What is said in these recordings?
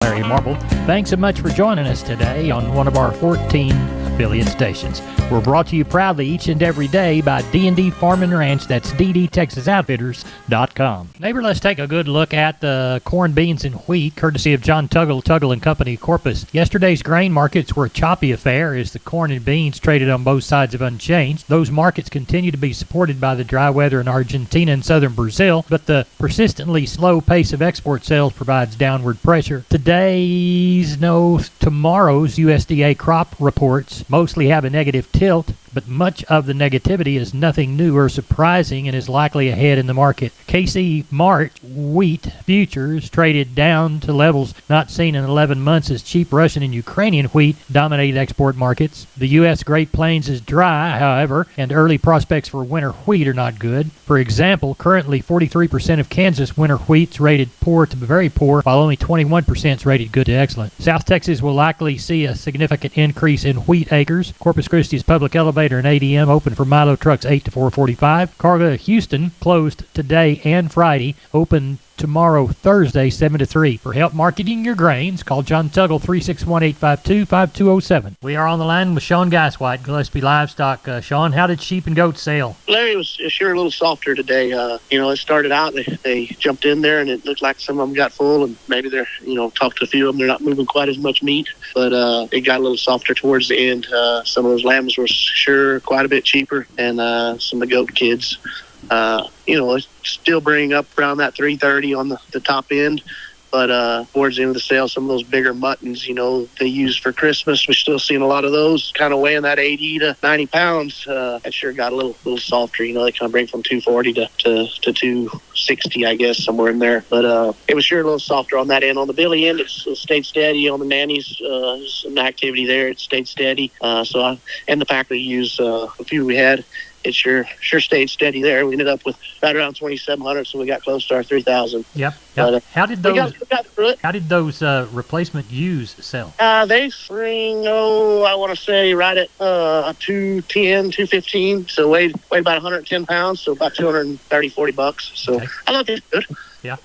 Larry Marble. Thanks so much for joining us today on one of our 14 affiliate stations. We're brought to you proudly each and every day by D&D Farm and Ranch. That's ddtexasoutfitters.com. Neighbor, let's take a good look at the corn, beans, and wheat, courtesy of John Tuggle and Company, Corpus. Yesterday's grain markets were a choppy affair as the corn and beans traded on both sides of unchanged. Those markets continue to be supported by the dry weather in Argentina and southern Brazil, but the persistently slow pace of export sales provides downward pressure. Tomorrow's USDA crop reports mostly have a negative tilt, but much of the negativity is nothing new or surprising and is likely ahead in the market. KC March wheat futures traded down to levels not seen in 11 months as cheap Russian and Ukrainian wheat dominated export markets. The U.S. Great Plains is dry, however, and early prospects for winter wheat are not good. For example, currently 43% of Kansas winter wheat's rated poor to very poor, while only 21% is rated good to excellent. South Texas will likely see a significant increase in wheat acres. Corpus Christi's public elevator and ADM open for Milo trucks 8 to 445. Cargo Houston closed today and Friday, open tomorrow, Thursday, 7 to 3. For help marketing your grains, call John Tuggle, 361-852-5207. We are on the line with Sean Geiswhite, Gillespie Livestock. Sean, how did sheep and goats sell? Larry, was sure a little softer today. It started out, they jumped in there, and it looked like some of them got full, and maybe they're, talked to a few of them, they're not moving quite as much meat, but it got a little softer towards the end. Some of those lambs were sure quite a bit cheaper, and some of the goat kids, still bringing up around that 330 on the top end. But towards the end of the sale, some of those bigger muttons, they use for Christmas, we're still seeing a lot of those kind of weighing that 80 to 90 pounds. That sure got a little softer. They kind of bring from 240 to 260, I guess, somewhere in there. But it was sure a little softer on that end. On the Billy end, it stayed steady. On the nannies, some activity there. It stayed steady. And the factory used a few we had. It sure stayed steady there. We ended up with right around 2,700, so we got close to our 3,000. Yep. But, how did those? We got through it. How did those replacement ewes sell? They spring. I want to say right at 210, 215. So weighed about 110 pounds, so about $230-$40. So okay. I thought it was good. Yeah.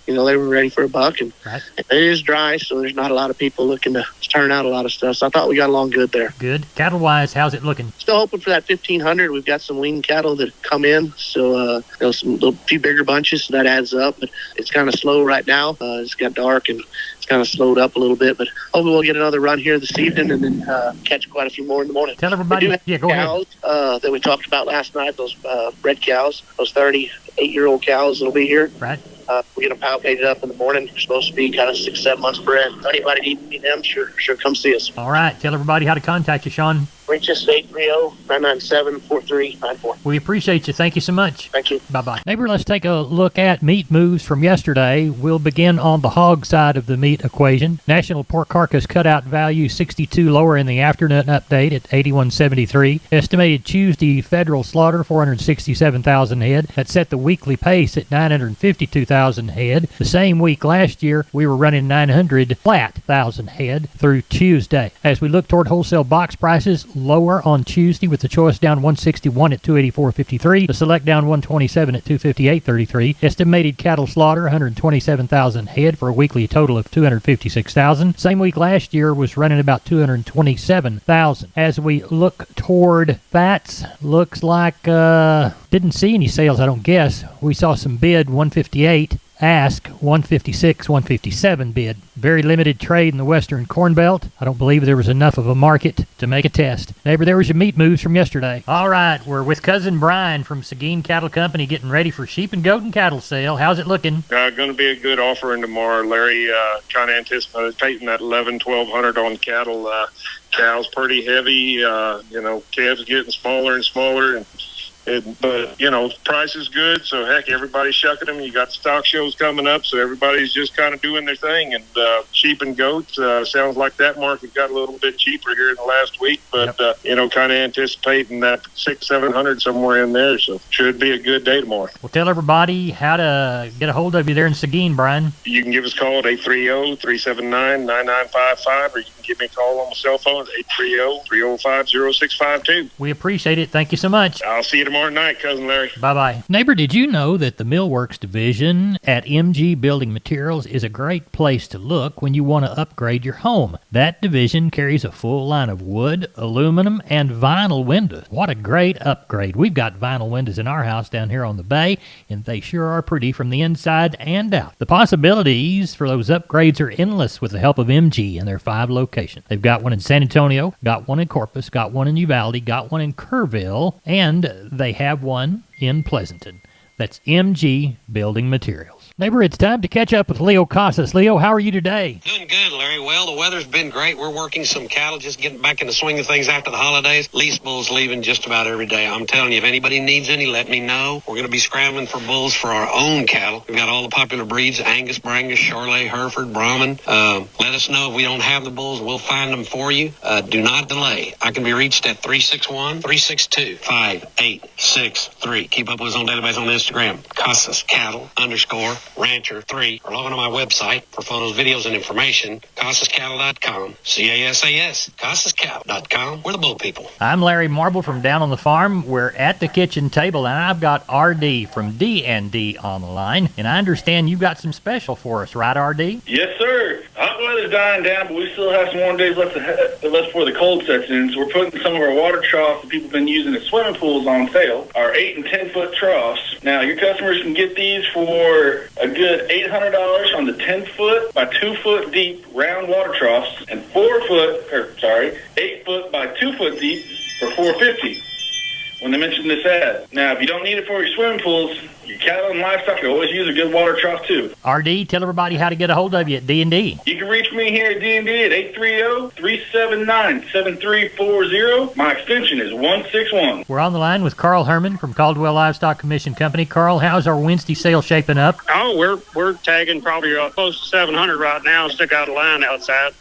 They were ready for a buck, and right. It is dry, so there's not a lot of people looking to turn out a lot of stuff. So I thought we got along good there. Good. Cattle-wise, how's it looking? Still hoping for that 1,500. We've got some lean cattle that come in, so some few bigger bunches, so that adds up. But it's kind of slow right now. It's got dark and it's kind of slowed up a little bit, but hopefully we'll get another run here this evening and then catch quite a few more in the morning. Tell everybody. Go ahead. That we talked about last night. Those red cows, those 38-year-old cows that'll be here. Right. We get them palpated up in the morning. They're supposed to be kind of 6-7 months bred. If anybody needs to meet them, sure come see us. All right. Tell everybody how to contact you, Sean. Reach us at 830-997-4394. We appreciate you. Thank you so much. Thank you. Bye-bye. Neighbor, let's take a look at meat moves from yesterday. We'll begin on the hog side of the meat equation. National pork carcass cutout value 62 lower in the afternoon update at 81.73. Estimated Tuesday federal slaughter 467,000 head. That set the weekly pace at 952,000 head. The same week last year, we were running 900,000 head through Tuesday. As we look toward wholesale box prices, lower on Tuesday with the choice down 161 at 284.53, the select down 127 at 258.33. Estimated cattle slaughter 127,000 head for a weekly total of 256,000. Same week last year was running about 227,000. As we look toward fats, looks like didn't see any sales, I don't guess. We saw some bid 158. Ask 156, 157 bid. Very limited trade in the Western Corn Belt. I don't believe there was enough of a market to make a test. Neighbor, there was your meat moves from yesterday. All right, we're with Cousin Brian from Seguin Cattle Company getting ready for sheep and goat and cattle sale. How's it looking? Going to be a good offering tomorrow, Larry. Kind of anticipating that 1,100 on cattle. Cows pretty heavy. Calves getting smaller and smaller. But price is good, so heck, everybody's shucking them. You got stock shows coming up, so everybody's just kind of doing their thing. And sheep and goats, sounds like that market got a little bit cheaper here in the last week, but kind of anticipating that 600-700 somewhere in there. So should be a good day tomorrow. Well, tell everybody how to get a hold of you there in Seguin, Brian. You can give us a call at 830-379-9955, or you can give me a call on my cell phone at 830-305-0652. We appreciate it. Thank you so much. I'll see you tomorrow. tomorrow night, Cousin Larry. Bye-bye. Neighbor, did you know that the Millworks division at MG Building Materials is a great place to look when you want to upgrade your home? That division carries a full line of wood, aluminum, and vinyl windows. What a great upgrade. We've got vinyl windows in our house down here on the bay, and they sure are pretty from the inside and out. The possibilities for those upgrades are endless with the help of MG and their 5 locations. They've got one in San Antonio, got one in Corpus, got one in Uvalde, got one in Kerrville, and they have one in Pleasanton. That's MG Building Materials. Neighbor, it's time to catch up with Leo Casas. Leo, how are you today? Doing good, Larry. Well, the weather's been great. We're working some cattle, just getting back in the swing of things after the holidays. Lease bulls leaving just about every day. I'm telling you, if anybody needs any, let me know. We're going to be scrambling for bulls for our own cattle. We've got all the popular breeds: Angus, Brangus, Charolais, Hereford, Brahman. Let us know if we don't have the bulls. We'll find them for you. Do not delay. I can be reached at 361-362-5863. Keep up with us on database on Instagram, Casas Cattle _Rancher 3, or log on to my website for photos, videos, and information, CasasCattle.com, C-A-S-A-S, CasasCattle.com. We're the bull people. I'm Larry Marble from Down on the Farm. We're at the kitchen table, and I've got RD from D&D on the line, and I understand you've got some special for us, right, RD? Yes, sir. Hot weather's dying down, but we still have some warm days left before the cold sets in, so we're putting some of our water troughs that people have been using as swimming pools on sale, our 8 and 10 foot troughs. Now, your customers can get these for a good $800 on the 10 foot by 2 foot deep round water troughs, and 8 foot by 2 foot deep for $450 when they mention this ad. Now, if you don't need it for your swimming pools, your cattle and livestock can always use a good water trough too. RD, tell everybody how to get a hold of you at D&D. You can reach me here at D&D at 830-379-7340. My extension is 161. We're on the line with Carl Herman from Caldwell Livestock Commission Company. Carl, how's our Wednesday sale shaping up? Oh, we're tagging probably close to 700 right now. Still got a line outside.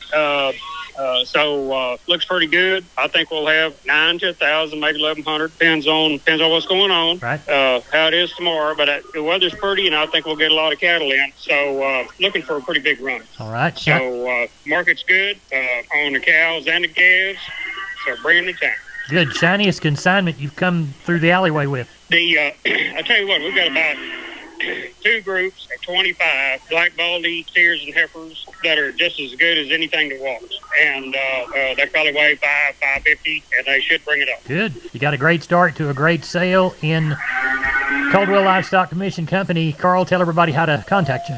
So looks pretty good. I think we'll have 9 to 1,000, maybe 1,100. Depends on what's going on. Right. How it is tomorrow. But the weather's pretty, and I think we'll get a lot of cattle in. So looking for a pretty big run. All right. So market's good on the cows and the calves. So bring them to town. Good. Shiniest consignment you've come through the alleyway with. I tell you what, we've got about 2 groups of 25 black baldy steers and heifers that are just as good as anything that walks. And they probably weigh 550, and they should bring it up. Good. You got a great start to a great sale in Caldwell Livestock Commission Company. Carl, tell everybody how to contact you.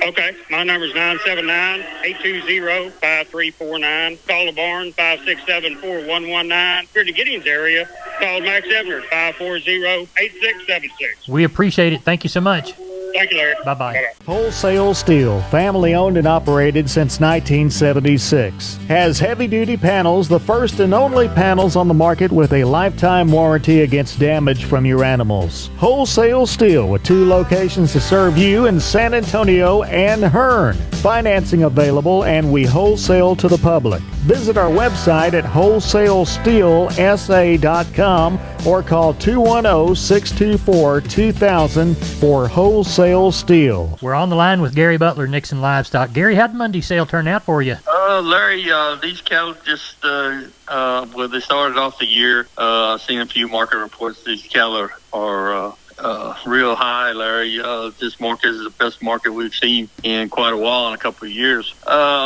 Okay, my number is 979-820-5349. Call the barn, 567-4119. If you're in the Giddings area, call Max Ebner, 540-8676. We appreciate it. Thank you so much. Thank you, Larry. Bye-bye. Bye-bye. Wholesale Steel, family owned and operated since 1976. Has heavy-duty panels, the first and only panels on the market with a lifetime warranty against damage from your animals. Wholesale Steel with 2 locations to serve you in San Antonio and Hearn. Financing available, and we wholesale to the public. Visit our website at wholesalesteelsa.com or call 210-624-2000 for Wholesale Steel. We're on the line with Gary Butler, Nixon Livestock. Gary, how'd Monday sale turn out for you? Larry, these cattle just, they started off the year. I've seen a few market reports. These cattle are real high, Larry. This market is the best market we've seen in quite a while, in a couple of years.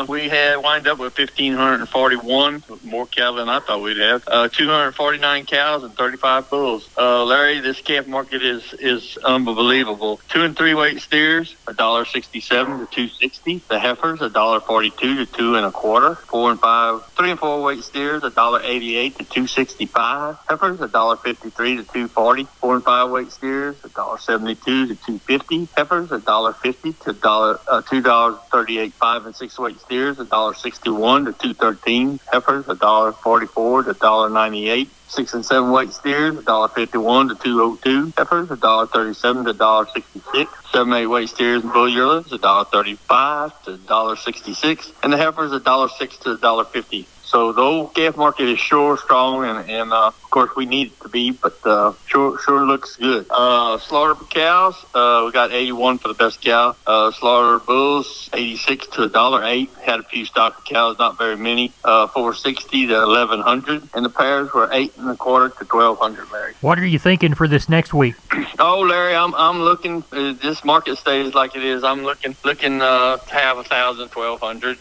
We had wind up with 1,541, more cattle than I thought we'd have. 249 cows and 35 bulls. Larry, this calf market is unbelievable. 2 and 3 weight steers, $1.67 to $2.60. The heifers, $1.42 to $2.25. 3 and 4 weight steers, $1.88 to $2.65. Heifers, $1.53 to $2.40. 4 and 5 weight steers, $1.72 to $2.50. Heifers, $1.50 to $2.38. 5 and 6 weight steers, $1.61 to $2.13. Heifers, $1.44 to $1.98. 6 and 7 weight steers, $1.51 to $2.02. Heifers, $1.37 to $1.66. 7 and 8 weight steers and bull yearlings, $1.35 to $1.66. And the heifers, $1.06 to $1.50. So the old calf market is sure strong, and of course we need it to be, but sure looks good. Slaughter cows, we got 81 for the best cow. Slaughter bulls, 86 to $1.08. Had a few stock cows, not very many. 460 to 1100, and the pairs were 8 1/4 to 1200. Larry. What are you thinking for this next week? Oh, Larry, I'm looking. This market stays like it is. I'm looking to have 1,000, 1,200.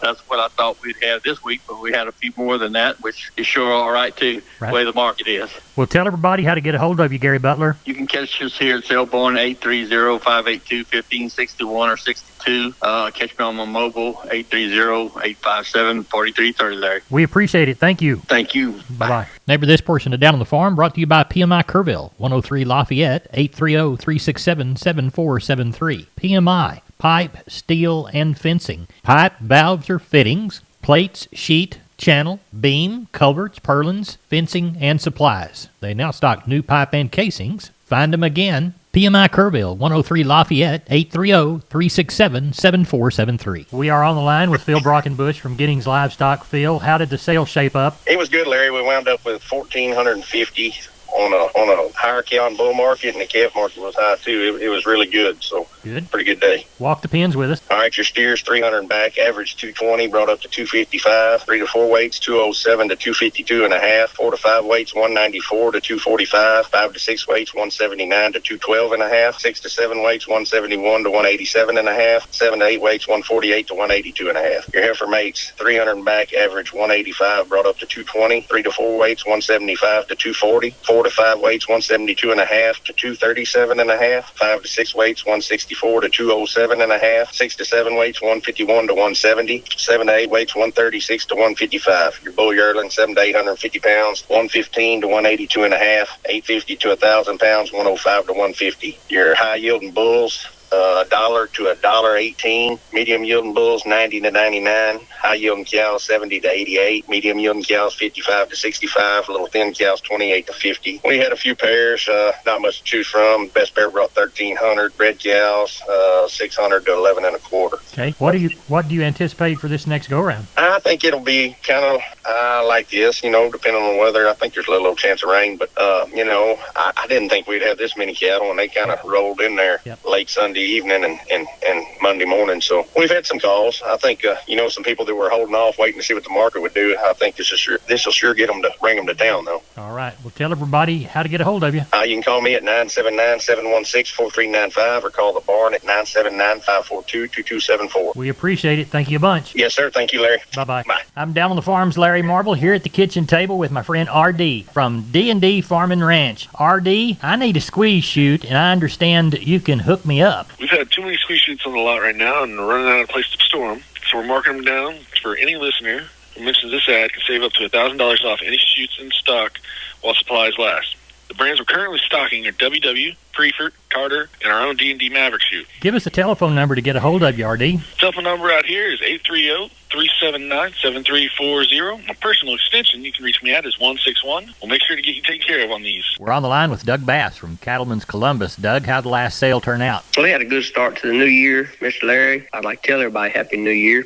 That's what I thought we'd have this week, but we had a few more than that, which is sure all right too. Right. The way the market is. Well, tell everybody how to get a hold of you, Gary Butler. You can catch us here at Selborne 830-582-1561 or 62. Catch me on my mobile 830-857-4330. Larry. We appreciate it. Thank you. Thank you. Bye-bye. Neighbor, this portion of Down on the Farm brought to you by PMI Kerrville, 103 Lafayette, 830-367-7473. PMI, pipe, steel, and fencing. Pipe, valves, or fittings, plates, sheet, channel, beam, culverts, purlins, fencing, and supplies. They now stock new pipe and casings. Find them again. PMI Kerrville, 103 Lafayette, 830-367-7473. We are on the line with Phil Brockenbush from Giddings Livestock. Phil, how did the sale shape up? It was good, Larry. We wound up with 1,450 on a higher cow and bull market, and the calf market was high too. It was really good, so Good. pretty good day. Walk the pins with us. All right, your steers 300 back, average 220, brought up to 255. 3 to 4 weights 207 to 252 and a half. 4 to 5 weights 194 to 245. 5 to 6 weights 179 to 212 and a half. 6 to 7 weights 171 to 187 and a half. 7 to 8 weights 148 to 182 and a half. Your heifer mates 300 back, average 185, brought up to 220. 3 to 4 weights 175 to 240. 4 to 5 weights 172 and a half to 237 and a half. 5 to 6 weights 164 to 207 and a half. 6 to 7 weights 151 to 170. 7 to 8 weights 136 to 155. Your bull yearling 7 to 850 pounds 115 to 182 and a half. 850 to 1,000 pounds 105 to 150. Your high yielding bulls $1 to $1.18. Medium yielding bulls 90 to 99. High yielding cows 70 to 88. Medium yielding cows 55 to 65. Little thin cows 28 to 50. We had a few pairs, not much to choose from. Best pair brought 1,300. Red cows 600 to 11 1/4. Okay. What do you anticipate for this next go round? I think it'll be kind of like this, depending on the weather. I think there's a little chance of rain, but I didn't think we'd have this many cattle, and they kind of rolled in there late Sunday evening and Monday morning. So we've had some calls. I think some people that were holding off, waiting to see what the market would do. I think this will sure get them to bring them to town, though. All right. Well, tell everybody how to get a hold of you. You can call me at 979-716-4395 or call the barn at 979-542-2274. We appreciate it. Thank you a bunch. Yes, sir. Thank you, Larry. Bye-bye. Bye. I'm Down on the Farm's Larry Marble here at the kitchen table with my friend R.D. from D&D Farm and Ranch. R.D., I need a squeeze chute, and I understand you can hook me up. We've had too many squeeze chutes on the lot right now, and we're running out of place to store them. So we're marking them down for any listener who mentions this ad can save up to $1,000 off any chutes in stock while supplies last. The brands we're currently stocking are WW, Preefert, Carter, and our own D&D Maverick chute. Give us a telephone number to get a hold of you, R.D. Telephone number out here is 830-379-7340. My personal extension you can reach me at is 161. We'll make sure to get you taken care of on these. We're on the line with Doug Bass from Cattleman's Columbus. Doug, how'd the last sale turn out? Well, we had a good start to the new year, Mr. Larry. I'd like to tell everybody Happy New Year.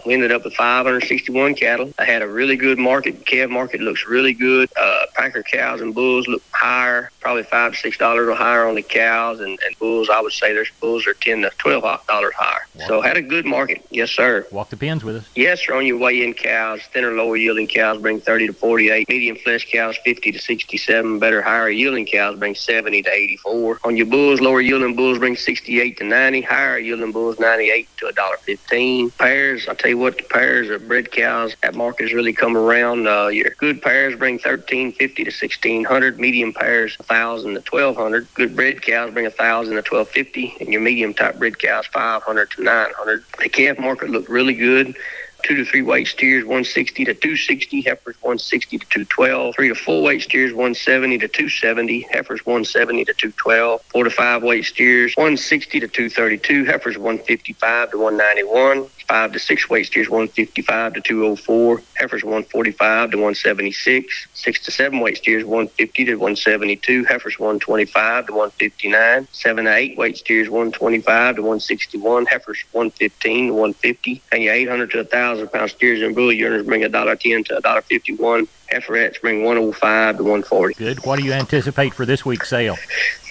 We ended up with 561 cattle. I had a really good market. Calf market looks really good. Packer cows and bulls look higher, probably $5 to $6 or higher on the cows, and bulls, I would say there's bulls are $10 to $12 higher. Wow. So had a good market. Yes, sir. Walk the pins with us. Yes, sir. On your weigh-in cows, thinner, lower yielding cows bring 30 to 48. Medium flesh cows 50 to 67. Better, higher yielding cows bring 70 to 84. On your bulls, lower yielding bulls bring 68 to 90. Higher yielding bulls 98 to $1.15. Pairs, I tell you what, the pairs of bred cows, that market has really come around. Your good pairs bring 1,350 to 1,600. Medium pairs 1,000 to 1,200. Good bred cows bring 1,000 to 1,250, and your medium type bred cows 500 to 900. The calf market looked really good. 2 to 3 weight steers 160 to 260, heifers 160 to 212. 3 to 4 weight steers 170 to 270, heifers 170 to 212. 4 to 5 weight steers 160 to 232, heifers 155 to 191. 5 to 6 weight steers 155 to 204, heifers 145 to 176, 6 to 7 weight steers 150 to 172, heifers 125 to 159, 7 to 8 weight steers 125 to 161, heifers 115 to 150, and your 800 to 1,000 pound steers and bull yearlings bring $1.10 to $1.51. Heiferettes bring 105 to 140. Good. What do you anticipate for this week's sale?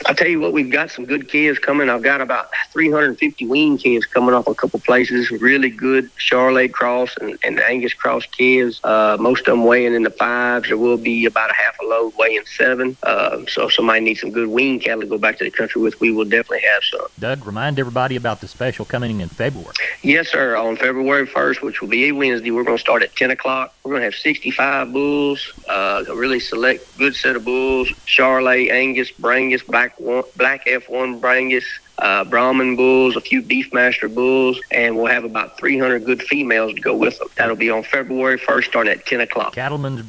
I'll tell you what, we've got some good calves coming. I've got about 350 wean calves coming off a couple places. Really good Charolais cross and Angus cross calves. Most of them weighing in the 5s. There will be about a half a load weighing 7. So if somebody needs some good wean cattle to go back to the country with, we will definitely have some. Doug, remind everybody about the special coming in February. Yes, sir. On February 1st, which will be a Wednesday, we're going to start at 10 o'clock. We're going to have 65 bulls, a really select good set of bulls, Charolais, Angus, Brangus, Black F1 Brangus, Brahman bulls, a few Beefmaster bulls, and we'll have about 300 good females to go with them. That'll be on February 1st, starting at 10 o'clock. Cattleman's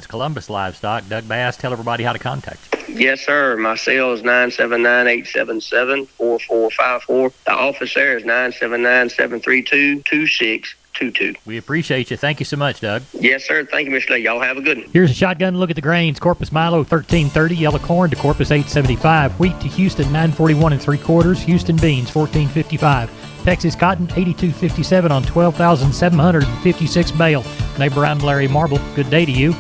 Columbus Livestock. Doug Bass, tell everybody how to contact you. Yes, sir. My cell is 979-877-4454. The office there is 979-732-2622. We appreciate you. Thank you so much, Doug. Yes, sir. Thank you, Mr. Lee. Y'all have a good one. Here's a shotgun look at the grains. Corpus Milo 1330, yellow corn to Corpus 875, wheat to Houston 941 3/4, Houston beans 1455, Texas cotton 82.57 on 12,756 bale. Neighbor, I'm Larry Marble. Good day to you.